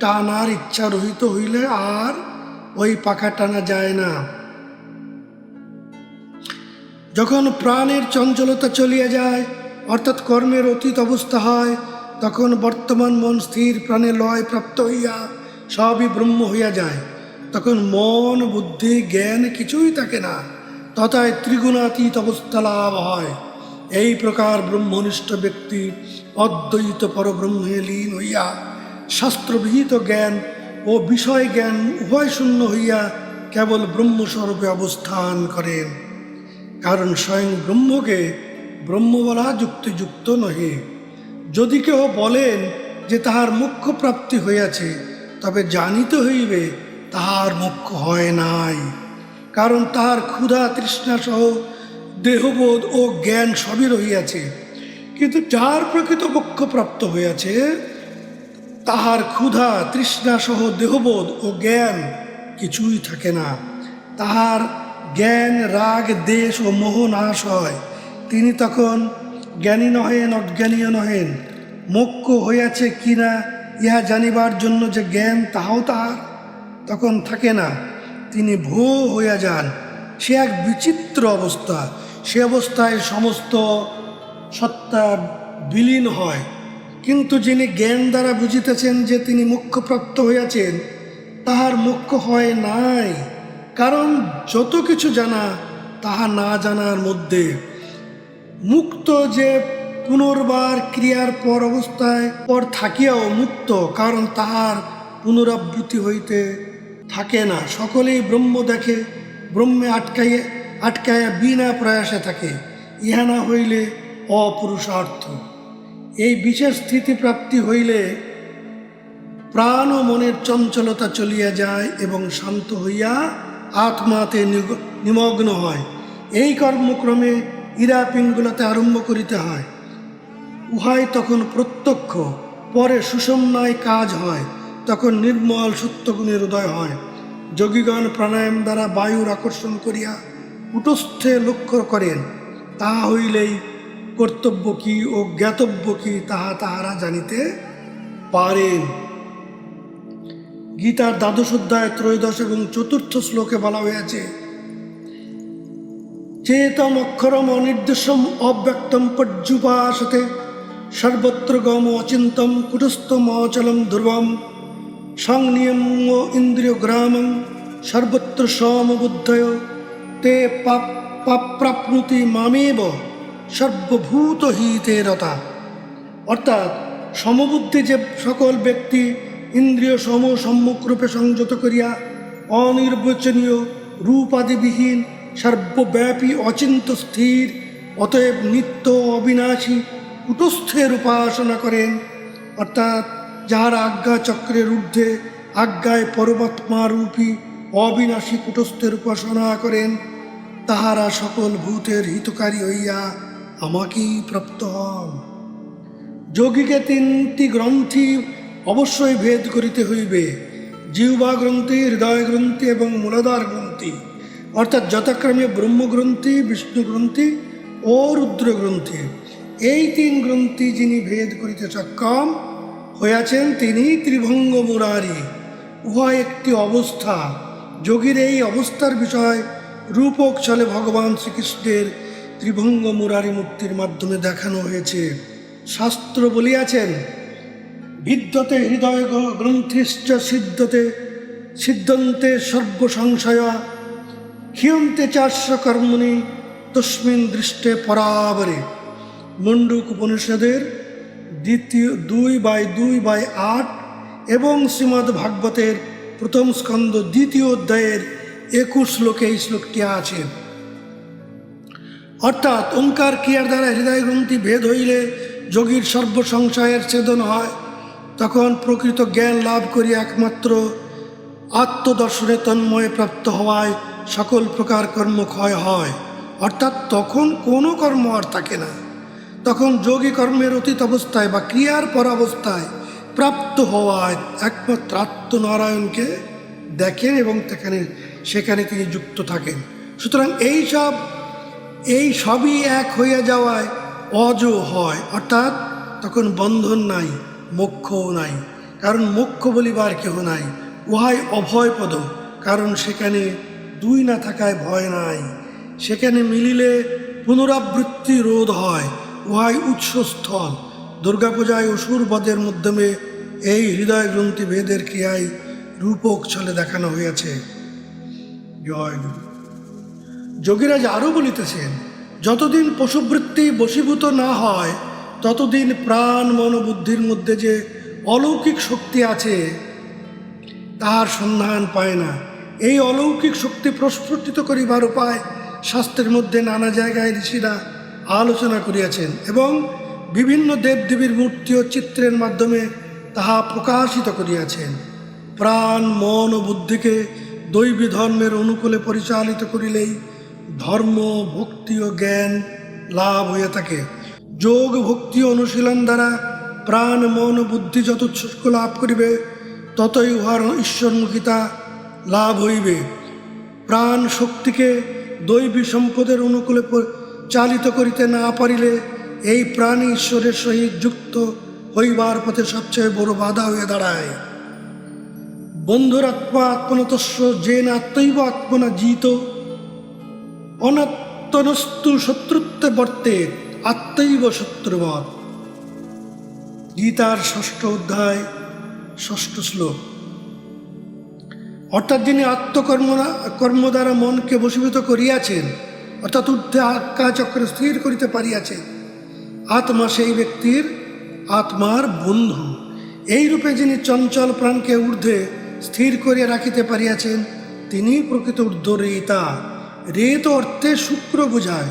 টানার ইচ্ছা রহিত হইলে আর ওই পাখা টানা যায় না। যখন প্রাণের চঞ্চলতা চলিয়া যায়, অর্থাৎ কর্মের অতীত অবস্থা হয়, তখন বর্তমান মন স্থির প্রাণে লয় প্রাপ্ত হইয়া সবই ব্রহ্ম হইয়া যায়। তখন মন, বুদ্ধি, জ্ঞান কিছুই থাকে না, তথায় ত্রিগুণাতীত অবস্থা লাভ হয়। এই প্রকার ব্রহ্মনিষ্ঠ ব্যক্তি অদ্বৈত পরব্রহ্মে লীন হইয়া শাস্ত্রবিহিত জ্ঞান ও বিষয় জ্ঞান উভয় শূন্য হইয়া কেবল ব্রহ্মস্বরূপে অবস্থান করেন। কারণ স্বয়ং ব্রহ্মকে ব্রহ্ম বলা যুক্তিযুক্ত নহে। যদি কেহ বলেন যে তাহার মোক্ষ প্রাপ্তি হইয়াছে, তবে জানিতে হইবে তাহার মোক্ষ হয় নাই। কারণ তাহার ক্ষুধা তৃষ্ণা সহ দেহবোধ ও জ্ঞান সবই রহিয়াছে। কিন্তু যার প্রকৃত মোক্ষ প্রাপ্ত হইয়াছে, তাহার ক্ষুধা তৃষ্ণা সহ দেহবোধ ও জ্ঞান কিছুই থাকে না। তাহার জ্ঞান রাগ দেশ ও মোহ নাশ হয়। তিনি তখন জ্ঞানী নহেন, অজ্ঞানীও নহেন। মোক্ষ হইয়াছে কিনা ইহা জানিবার জন্য যে জ্ঞান, তাহাও তাহার তখন থাকে না। তিনি ভো হইয়া যান। সে এক বিচিত্র অবস্থা। সে অবস্থায় সমস্ত সত্তা বিলীন হয়। কিন্তু যিনি জ্ঞান দ্বারা বুঝিতেছেন যে তিনি মোক্ষপ্রাপ্ত হইয়াছেন, তাহার মোক্ষ হয় নাই। কারণ যত কিছু জানা তাহা না জানার মধ্যে। মুক্ত যে পুনর্বার ক্রিয়ার পর অবস্থায় পর থাকিয়াও মুক্ত, কারণ তাহার পুনরাবৃত্তি হইতে থাকে না। সকলেই ব্রহ্ম দেখে, ব্রহ্মে আটকাইয়া বিনা প্রয়াসে থাকে। ইহা না হইলে অপুরুষার্থ। এই বিশেষ স্থিতি প্রাপ্তি হইলে প্রাণ ও মনের চঞ্চলতা চলিয়া যায় এবং শান্ত হইয়া আত্মাতে নিমগ্ন হয়। এই কর্মক্রমে ইরা পিঙ্গলাতে আরম্ভ করিতে হয়। উহাই তখন প্রত্যক্ষ, পরে সুষমনায় কাজ হয়। তখন নির্মল সত্যগুণের উদয় হয়। যোগীগণ প্রাণায়াম দ্বারা বায়ুর আকর্ষণ করিয়া কুটস্থে লক্ষ্য করেন। তাহা হইলেই কর্তব্য কি ও জ্ঞাতব্য কি তাহা তাহারা জানিতে পারেন। গীতার ১২ অধ্যায় ৩ত্রয়োদশ এবং ৪র্থ শ্লোকে বলা হয়েছে, চেতম অক্ষরম অনির্দেশম অব্যক্তম পর্যুপাসতে সর্বত্র গম অচিন্তম কুটস্থম অচলম ধ্রুবম সংনিয়ম ইন্দ্রিয় গ্রামম সর্বত্র সমবুদ্ধয় তে প্রাপ্নুতি মামেব সর্বভূত হিতে রতা। অর্থাৎ সমবুদ্ধি যে সকল ব্যক্তি ইন্দ্রিয় সম্মুখরূপে সংযত করিয়া অনির্বচনীয় রূপাদিবিহীন সর্বব্যাপী অচিন্ত স্থির অতএব নিত্য অবিনাশী কুটস্থের উপাসনা করেন, অর্থাৎ যাহার আজ্ঞা চক্রের ঊর্ধ্বে আজ্ঞায় পরমাত্মারূপী অবিনাশী কুটস্থের উপাসনা করেন, তাহারা সকল ভূতের হিতকারী হইয়া আমাকেই প্রাপ্ত হন। যোগীকে 3টি গ্রন্থি অবশ্যই ভেদ করিতে হইবে, জিহ্বা গ্রন্থি, হৃদয় গ্রন্থি এবং মূলাধার গ্রন্থি, অর্থাৎ যথাক্রমে ব্রহ্মগ্রন্থি, বিষ্ণু গ্রন্থি ও রুদ্র গ্রন্থি। এই 3 গ্রন্থি যিনি ভেদ করিতে সক্ষম হইয়াছেন তিনি ত্রিভঙ্গ মুরারি। উহা একটি অবস্থা। যোগীর এই অবস্থার বিষয় রূপক ছলে ভগবান শ্রীকৃষ্ণের ত্রিভঙ্গ মুরারি মূর্তির মাধ্যমে দেখানো হয়েছে। শাস্ত্র বলিয়াছেন, বিদ্যতে হৃদয় গ্রন্থিশ্চ সিদ্ধন্তে সর্বসংশয়া ক্ষীয়ন্তে চাস্য কর্মণি তস্মিন দৃষ্টে পরাবরে। মুণ্ডুক উপনিষদের 2/2/8 এবং শ্রীমদ্ ভাগবতের 1ম স্কন্ধ 2য় অধ্যায়ের 21 শ্লোকে এই শ্লোকটি আছে। অর্থাৎ ওঙ্কার ক্রিয়ার দ্বারা হৃদয় গ্রন্থি ভেদ হইলে যোগীর সর্বসংশয়ের ছেদন হয়। তখন প্রকৃত জ্ঞান লাভ করিয়া একমাত্র আত্মদর্শনে তন্ময়ে প্রাপ্ত হওয়ায় সকল প্রকার কর্ম ক্ষয় হয়। অর্থাৎ তখন কোনো কর্ম আর থাকে না। তখন যোগী কর্মের অতীত অবস্থায় বা ক্রিয়ার পর অবস্থায় প্রাপ্ত হওয়ায় একমাত্র আত্মনারায়ণকে দেখেন এবং সেখানে তিনি যুক্ত থাকেন। সুতরাং এই সবই এক হইয়া যাওয়ায় অজ হয়, অর্থাৎ তখন বন্ধন নাই, মোক্ষও নাই। কারণ মোক্ষ বলিবার কেহ নাই। উহাই অভয়পদ, কারণ সেখানে 2 না থাকায় ভয় নাই। সেখানে মিলিলে পুনরাবৃত্তি রোধ হয়। উহাই উৎসস্থল। দুর্গাপূজায় অসুর বধের মাধ্যমে এই হৃদয় গ্রন্থি ভেদের ক্রিয়ায় রূপক ছলে দেখানো হয়েছে। জয় গুরু। যোগীরাজ আরও বলিতেছেন, যতদিন পশুবৃত্তি বশীভূত না হয় ততদিন প্রাণ মন বুদ্ধির মধ্যে যে অলৌকিক শক্তি আছে তাহার সন্ধান পায় না। এই অলৌকিক শক্তি প্রস্ফুটিত করিবার উপায় শাস্ত্রের মধ্যে নানা জায়গায় ঋষিরা আলোচনা করিয়াছেন এবং বিভিন্ন দেবদেবীর মূর্তি ও চিত্রের মাধ্যমে তাহা প্রকাশিত করিয়াছেন। প্রাণ মন ও বুদ্ধিকে দৈবী ধর্মের অনুকূলে পরিচালিত করিলেই ধর্ম, ভক্তি ও জ্ঞান লাভ হইয়া থাকে। যোগ ভক্তি অনুশীলন দ্বারা প্রাণ মন বুদ্ধি যত শুষ্ক লাভ করিবে, ততই উহার ঈশ্বরমুখিতা লাভ হইবে। প্রাণ শক্তিকে দৈবী সম্পদের অনুকূলে চালিত করিতে না পারিলে এই প্রাণী ঈশ্বরের সহিত যুক্ত হইবার পথে সবচেয়ে বড় বাধা হয়ে দাঁড়ায়। বন্ধুরাত্মা আত্মনতস্য যেন আত্মৈব আত্মনা জিত, অনাত্মনস্তু শত্রুত্বে বর্তে আত্মৈব শত্রুবৎ। গীতার 6ষ্ঠ অধ্যায় 6ষ্ঠ শ্লোক। অর্থাৎ যিনি কর্ম দ্বারা মনকে বশীভূত করিয়াছেন, অর্থাৎ ঊর্ধ্বে আজ্ঞাচক্রে স্থির করিতে পারিয়াছেন, আত্মা সেই ব্যক্তির আত্মার বন্ধু। এই রূপে যিনি চঞ্চল প্রাণকে ঊর্ধ্বে স্থির করিয়া রাখিতে পারিয়াছেন, তিনি প্রকৃত ঊর্ধ্বরেতা। রেত অর্থে শুক্র বোঝায়।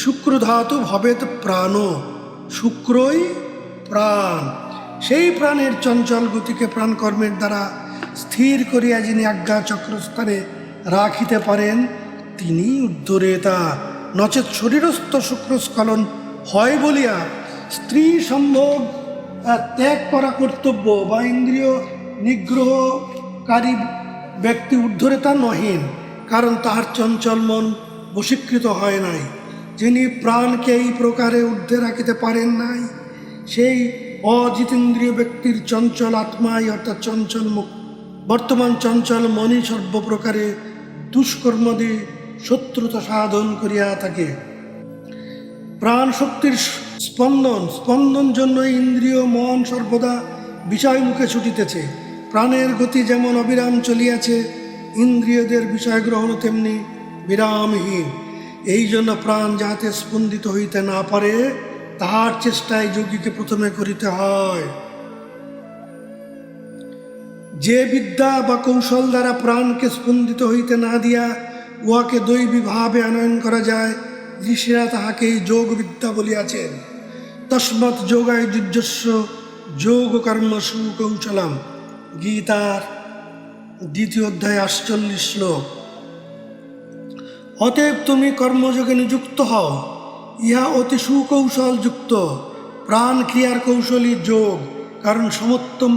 শুক্র ধাতু ভবেত প্রাণ, শুক্রই প্রাণ। সেই প্রাণের চঞ্চল গতিকে প্রাণকর্মের দ্বারা স্থির করিয়া যিনি আজ্ঞা চক্রস্থানে রাখিতে পারেন, তিনি ঊর্ধ্বরেতা। নচেত শরীরস্থ শুক্রস্খলন হয় বলিয়া স্ত্রী সম্ভোগ ত্যাগ করা কর্তব্য বা ইন্দ্রিয় নিগ্রহকারী ব্যক্তি ঊর্ধ্বরেতা নহেন, কারণ তাহার চঞ্চল মন বশীকৃত হয় নাই। যিনি প্রাণকে এই প্রকারে ঊর্ধ্বে রাখিতে পারেন নাই, সেই অজিতেন্দ্রিয় ব্যক্তির চঞ্চল আত্মাই অর্থাৎ চঞ্চল মুখ বর্তমান চঞ্চল মনই সর্বপ্রকারে দুষ্কর্মদি শত্রুতা সাধন করিয়া থাকে। প্রাণ শক্তির স্পন্দন জন্য ইন্দ্রিয় মন সর্বদা বিষয়মুখে ছুটিতেছে। প্রাণের গতি যেমন অবিরাম চলিয়াছে, ইন্দ্রিয়দের বিষয় গ্রহণ তেমনি বিরামহীন। এই জন্য প্রাণ যাহাতে স্পন্দিত হইতে না পারে, তাহার চেষ্টায় যোগীকে প্রথমে করিতে হয়। যে বিদ্যা বা কৌশল দ্বারা প্রাণকে স্পন্দিত হইতে না দিয়া উহাকে দৈবী ভাবে আনয়ন করা যায়, ঋষিরা তাহাকেই যোগ বিদ্যা বলিয়াছেন। তস্মাৎ যোগায় যুজ্যস্য যোগ কর্মসু কৌশলম। গীতার 2য় অধ্যায় 48 শ্লোক। অতএব তুমি কর্মযোগে নিযুক্ত হও, ইহা অতি সুকৌশল যুক্ত। প্রাণ ক্রিয়ার কৌশলী যোগ, কারণ সমত্তম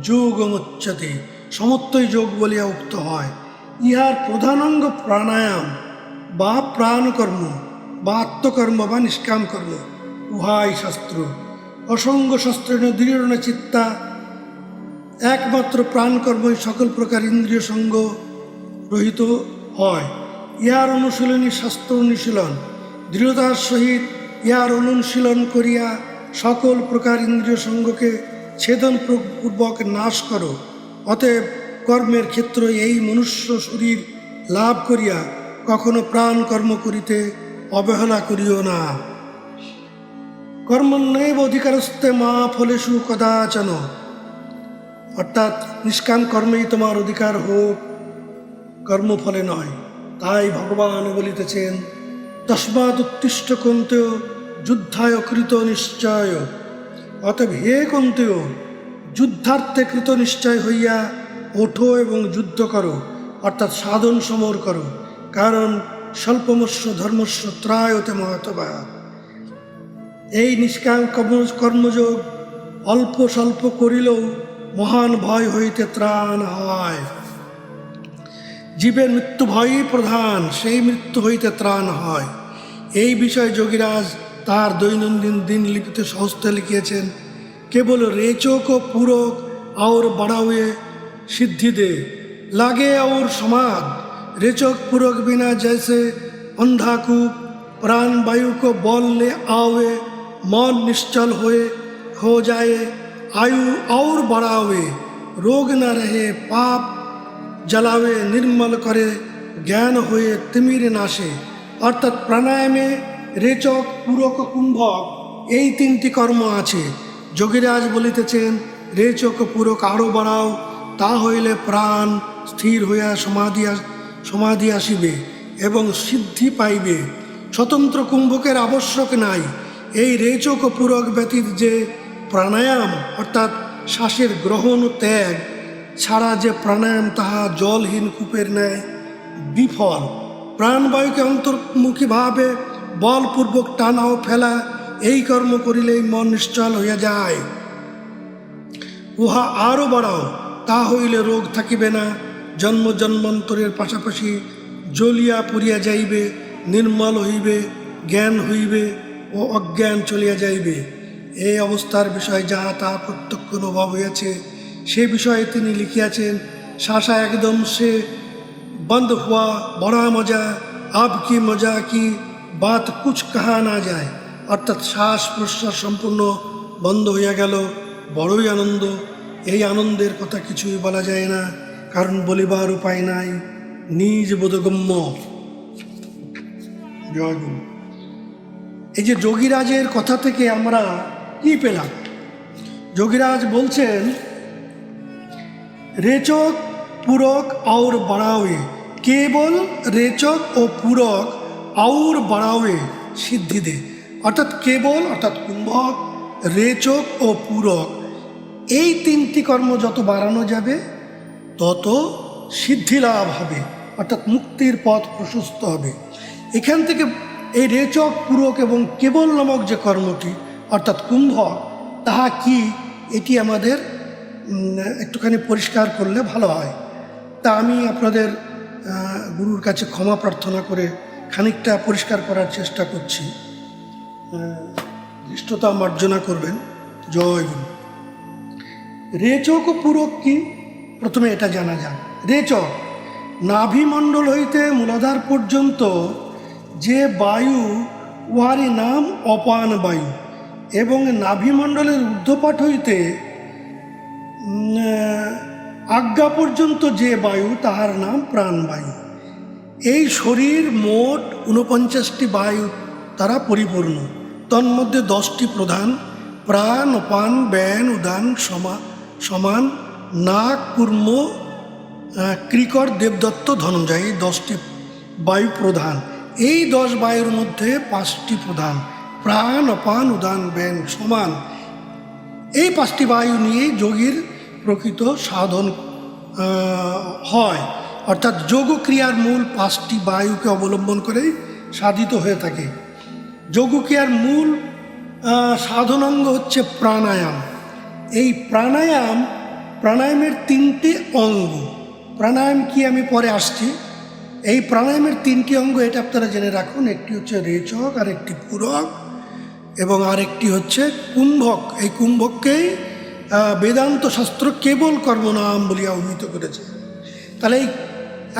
যোগমুচ্যতে, সমত্বই যোগ বলিয়া উক্ত হয়। ইহার প্রধান অঙ্গ প্রাণায়াম বা প্রাণকর্ম বা আত্মকর্ম বা নিষ্কাম কর্ম, উহাই শাস্ত্র। অসঙ্গ শাস্ত্রেণ দৃঢ় চিত্তা, একমাত্র প্রাণকর্মই সকল প্রকার ইন্দ্রিয় সঙ্গ রহিত হয়। ইহার অনুশীলনী শাস্ত্র অনুশীলন। দৃঢ়তার সহিত ইহার অনুশীলন করিয়া সকল প্রকার ইন্দ্রিয় সঙ্গকে ছেদনপূর্বক নাশ করো। অতএব কর্মের ক্ষেত্র এই মনুষ্য শরীর লাভ করিয়া কখনো প্রাণ কর্ম করিতে অবহেলা করিও না। কর্মণ্যেব অধিকারস্তে মা ফলেষু কদাচন। অর্থাৎ নিষ্কাম কর্মেই তোমার অধিকার হোক, কর্মফলে নয়। তাই ভগবান বলিতেছেন, তস্মাৎ উত্তিষ্ঠ কৌন্তেয় যুদ্ধায় কৃত নিশ্চয়। অতএব হে কৌন্তেয়, যুদ্ধার্থে কৃত নিশ্চয় হইয়া ওঠো এবং যুদ্ধ করো, অর্থাৎ সাধন সমর করো। কারণ স্বল্পমস্য ধর্মস্য ত্রায়তে মহতবা। এই নিষ্কাম কর্মযোগ অল্প স্বল্প করিলেও মহান ভয় হইতে ত্রাণ হয়। জীবের মৃত্যু ভয়ই প্রধান, সেই মৃত্যু হইতে ত্রাণ হয়। এই বিষয়ে যোগীরাজ তার দৈনন্দিন দিনলিপিতে সহস্তে লিখিয়েছেন। কেবল रेचक पूरक और बड़ा हुए सिद्धि दे लागे और समाध। रेचक पूरक बिना जैसे अंधाकूप प्राण वायु को बल ले आवे, मन निश्चल हो जाए, आयु और बढ़ावे, रोग न रहे, पाप जलावे, निर्मल करे, ज्ञान हुए तिमिर नाशे। अर्थात प्राणायामे रेचक पूरक कुंभक এই তিনটি কর্ম আছে। যোগীরাজ বলিতেছেন, রেচক পূরক আরও বাড়াও, তা হইলে প্রাণ স্থির হইয়া সমাধি আসিবে এবং সিদ্ধি পাইবে। স্বতন্ত্র কুম্ভকের আবশ্যক নাই। এই রেচক পূরক ব্যতীত যে প্রাণায়াম অর্থাৎ শ্বাসের গ্রহণ ও ত্যাগ ছাড়া যে প্রাণায়াম, তাহা জলহীন কূপের ন্যায় বিফল। প্রাণবায়ুকে অন্তর্মুখীভাবে বলপূর্বক টানা ও ফেলা, এই কর্ম করিলেই মন নিশ্চল হইয়া যায়। উহা আরও বাড়াও, তা হইলে রোগ থাকিবে না, জন্ম জন্মান্তরের পাশাপাশি জ্বলিয়া পুড়িয়া যাইবে, নির্মল হইবে, জ্ঞান হইবে ও অজ্ঞান চলিয়া যাইবে। এই অবস্থার বিষয় যাহা তাহা প্রত্যক্ষ অনুভব হইয়াছে, সে বিষয়ে তিনি লিখিয়াছেন, শাসা একদম সে বন্ধ হুয়া, বড়া মজা, আব কি মজা কি বাত কুছ কাহা না যায়। অর্থাৎ শ্বাস প্রশ্বাস সম্পূর্ণ বন্ধ হইয়া গেল, বড়ই আনন্দ। এই আনন্দের কথা কিছুই বলা যায় না, কারণ বলিবার উপায় নাই, নিজ বোধগম্য। জয় গুরু। এই যে যোগীরাজের কথা থেকে আমরা কি পেলাম? যোগীরাজ বলছেন, रेचक पूरक और बढ़ावे, केवल रेचक और पूरक और बढ़ावे सिद्धि दे। अर्थात केवल अर्थात कुंभक, रेचक और पूरक এই তিনটি কর্ম যত বাড়ানো যাবে তত সিদ্ধি লাভ হবে, অর্থাৎ মুক্তির পথ প্রশস্ত হবে। এখান থেকে এই রেচক, পূরক এবং কেবল নামক যে কর্মটি অর্থাৎ কুম্ভক, তাহা কি এটি আমাদের একটুখানি পরিষ্কার করলে ভালো হয়। তা আমি আপনাদের গুরুর কাছে ক্ষমা প্রার্থনা করে খানিকটা পরিষ্কার করার চেষ্টা করছি, দৃষ্টতা মার্জনা করবেন। জয় গুরু। রেচক ও পূরক কি, প্রথমে এটা জানা যাক। রেচক নাভিমণ্ডল হইতে মূলাধার পর্যন্ত যে বায়ু, উহারই নাম অপান বায়ু, এবং নাভিমণ্ডলের ঊর্ধ্বপাট হইতে আজ্ঞা পর্যন্ত যে বায়ু, তাহার নাম প্রাণবায়ু। এই শরীর মোট 49টি বায়ু দ্বারা পরিপূর্ণ। তন্মধ্যে 10টি প্রধান, প্রাণ, অপান, ব্যান, উদান, সমান, নাক, কূর্ম, ক্রিকর, দেবদত্ত, ধনঞ্জয়, এই 10টি বায়ু প্রধান। এই 10 বায়ুর মধ্যে 5টি প্রধান, প্রাণ, অপান, উদান, ব্যান, সমান। এই 5টি বায়ু নিয়েই যোগীর প্রকৃত সাধন হয়, অর্থাৎ যোগক্রিয়ার মূল 5টি বায়ুকে অবলম্বন করেই সাধিত হয়ে থাকে। যোগক্রিয়ার মূল সাধনাঙ্গ হচ্ছে প্রাণায়াম। এই প্রাণায়ামের 3টি অঙ্গ। প্রাণায়াম কি আমি পরে আসছি। এই প্রাণায়ামের 3টি অঙ্গ, এটা আপনারা জেনে রাখুন। একটি হচ্ছে রেচক, আর একটি পূরক, এবং আরেকটি হচ্ছে কুম্ভক। এই কুম্ভককেই বেদান্ত শাস্ত্র কেবল কর্মনাম বলিয়া অভিহিত করেছে। তাহলে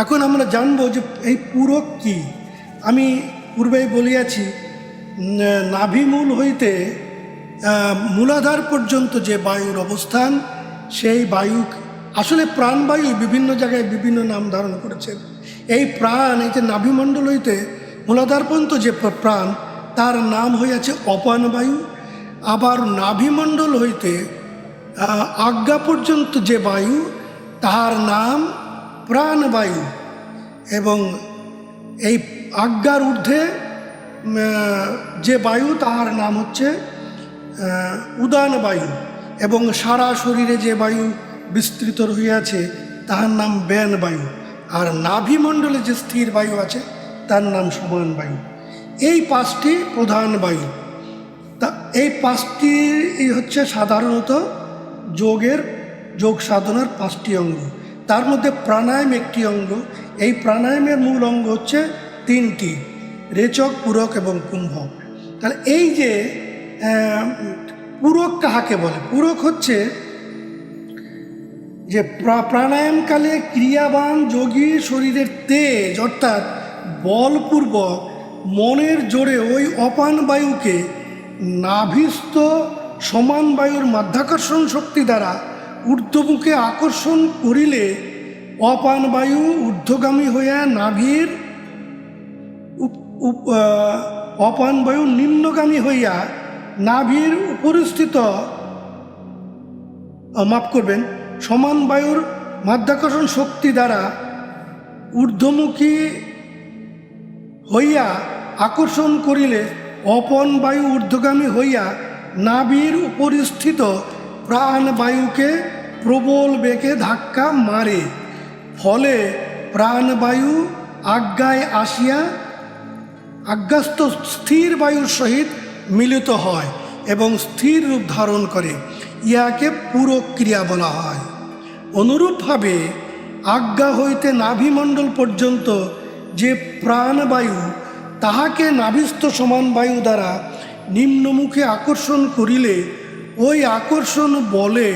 এখন আমরা জানবো যে এই পূরক কি। আমি পূর্বেই বলিয়াছি, নাভিমূল হইতে মূলাধার পর্যন্ত যে বায়ুর অবস্থান, সেই বায়ু আসলে প্রাণবায়ু বিভিন্ন জায়গায় বিভিন্ন নাম ধারণ করেছেন। এই প্রাণ, এই যে নাভিমণ্ডল হইতে মূলাধার পর্যন্ত যে প্রাণ, তার নাম হইয়াছে অপান বায়ু। আবার নাভিমণ্ডল হইতে আজ্ঞা পর্যন্ত যে বায়ু, তাহার নাম প্রাণবায়ু। এবং এই আজ্ঞার ঊর্ধ্বে যে বায়ু, তাহার নাম হচ্ছে উদান বায়ু। এবং সারা শরীরে যে বায়ু বিস্তৃত রহিয়াছে, তাহার নাম ব্যান বায়ু। আর নাভিমণ্ডলে যে স্থির বায়ু আছে, তার নাম সমান বায়ু। এই 5টি প্রধান বায়ু। তা এই 5টি হচ্ছে সাধারণত যোগ সাধনার 5টি অঙ্গ। তার মধ্যে প্রাণায়াম একটি অঙ্গ। এই প্রাণায়ামের মূল অঙ্গ হচ্ছে 3টি, রেচক, পূরক এবং কুম্ভক। তাহলে এই যে পূরক কাহাকে বলে? পূরক হচ্ছে যে প্রাণায়ামকালে ক্রিয়াবান যোগী শরীরের তেজ অর্থাৎ বলপূর্বক মনের জোরে ওই অপান বায়ুকে নাভিস্থ সমান বায়ুর মাধ্যাকর্ষণ শক্তি দ্বারা ঊর্ধ্বমুখে আকর্ষণ করিলে অপান বায়ু ঊর্ধ্বগামী হইয়া নাভির অপান বায়ু নিম্নগামী হইয়া নাভির উপরিস্থিত সমান বায়ুর মাধ্যাকর্ষণ শক্তি দ্বারা ঊর্ধ্বমুখী হইয়া আকর্ষণ করিলে অপন বায়ু ঊর্ধ্বগামী হইয়া নাভির উপরিস্থিত প্রাণবায়ুকে প্রবল বেগে ধাক্কা মারে। ফলে প্রাণবায়ু আজ্ঞায় আসিয়া আজ্ঞাস্থ স্থির বায়ুর সহিত মিলিত হয় এবং স্থির রূপ ধারণ করে। ইহাকে পূরক ক্রিয়া বলা হয়। অনুরূপভাবে আজ্ঞা হইতে নাভিমণ্ডল পর্যন্ত যে প্রাণবায়ু, তাহাকে নাভিস্থ সমান বায়ু দ্বারা নিম্নমুখে আকর্ষণ করিলে ওই আকর্ষণ বলে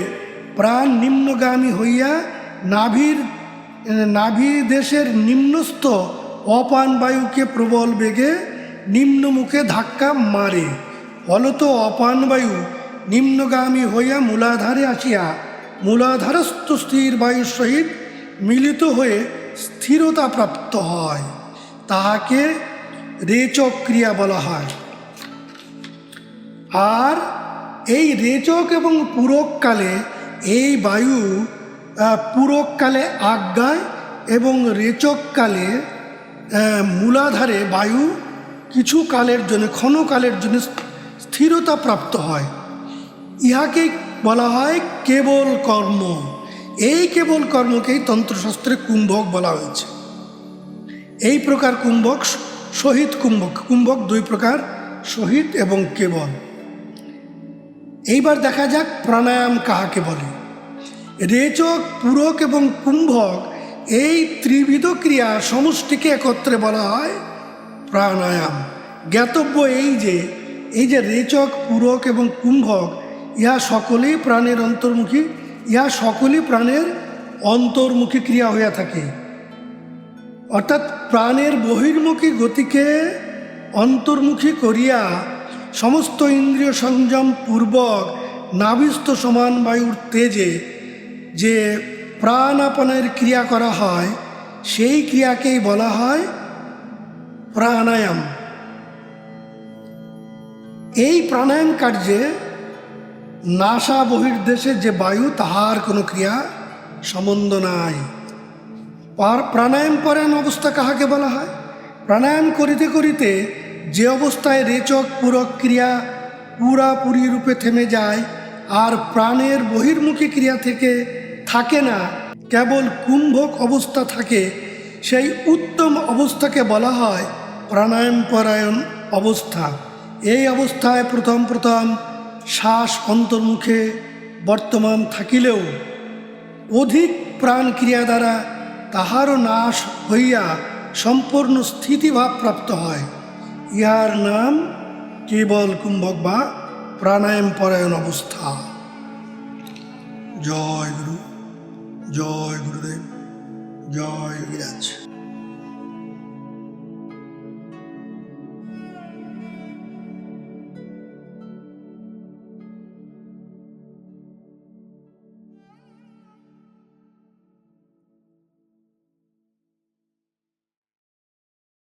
প্রাণ নিম্নগামী হইয়া নাভি দেশের নিম্নস্থ অপান বায়ুকে প্রবল বেগে নিম্নমুখে ধাক্কা মারে। ফলত অপান বায়ু নিম্নগামী হইয়া মূলাধারে আসিয়া মূলাধারস্থ স্থির বায়ুর সহিত মিলিত হয়ে স্থিরতা প্রাপ্ত হয়, তাহাকে রেচক ক্রিয়া বলা হয়। আর এই রেচক এবং পূরককালে এই বায়ু পূরককালে আজ্ঞায় এবং রেচককালে মূলাধারে বায়ু কিছু কালের জন্য, ক্ষণকালের জন্য স্থিরতা প্রাপ্ত হয়। ইহাকে বলা হয় কেবল কর্ম। এই কেবল কর্মকেই তন্ত্রশাস্ত্রে কুম্ভক বলা হয়েছে। এই প্রকার কুম্ভক সহিত কুম্ভক, কুম্ভক দুই প্রকার, সহিত এবং কেবল। এইবার দেখা যাক প্রাণায়াম কাহাকে বলে। রেচক, পূরক এবং কুম্ভক এই ত্রিবিধ ক্রিয়া সমষ্টিকে একত্রে বলা হয় প্রাণায়াম। জ্ঞাতব্য এই যে রেচক, পূরক এবং কুম্ভক, ইহা সকলেই প্রাণের অন্তর্মুখী, ইহা সকলেই প্রাণের অন্তর্মুখী ক্রিয়া হইয়া থাকে। অর্থাৎ প্রাণের বহির্মুখী গতিকে অন্তর্মুখী করিয়া সমস্ত ইন্দ্রিয় সংযম পূর্বক নাভিস্থ সমান বায়ুর তেজে যে প্রাণাপনের ক্রিয়া করা হয়, সেই ক্রিয়াকেই বলা হয় প্রাণায়াম। এই প্রাণায়াম কার্যে নাসা বহির্দেশে যে বায়ু, তাহার কোনো ক্রিয়া সম্বন্ধ নাই। প্রাণায়াম পরায়ণ অবস্থা কাহাকে বলা হয়? প্রাণায়াম করিতে করিতে যে অবস্থায় রেচক পূরক ক্রিয়া পুরাপুরি রূপে থেমে যায় আর প্রাণের বহির্মুখী ক্রিয়া থেকে থাকে না, কেবল কুম্ভক অবস্থা থাকে, সেই উত্তম অবস্থাকে বলা হয় প্রাণায়াম পরায়ণ অবস্থা। এই অবস্থায় প্রথম শ্বাস অন্তর্মুখে বর্তমান থাকিলেও অধিক প্রাণ ক্রিয়া দ্বারা তাহারও নাশ হইয়া সম্পূর্ণ স্থিতিভাব প্রাপ্ত হয়। ইহার নাম কেবল কুম্ভক বা প্রাণায়াম পরায়ণ অবস্থা। জয় গুরু, জয় গুরুদেব, জয় বিরাজ।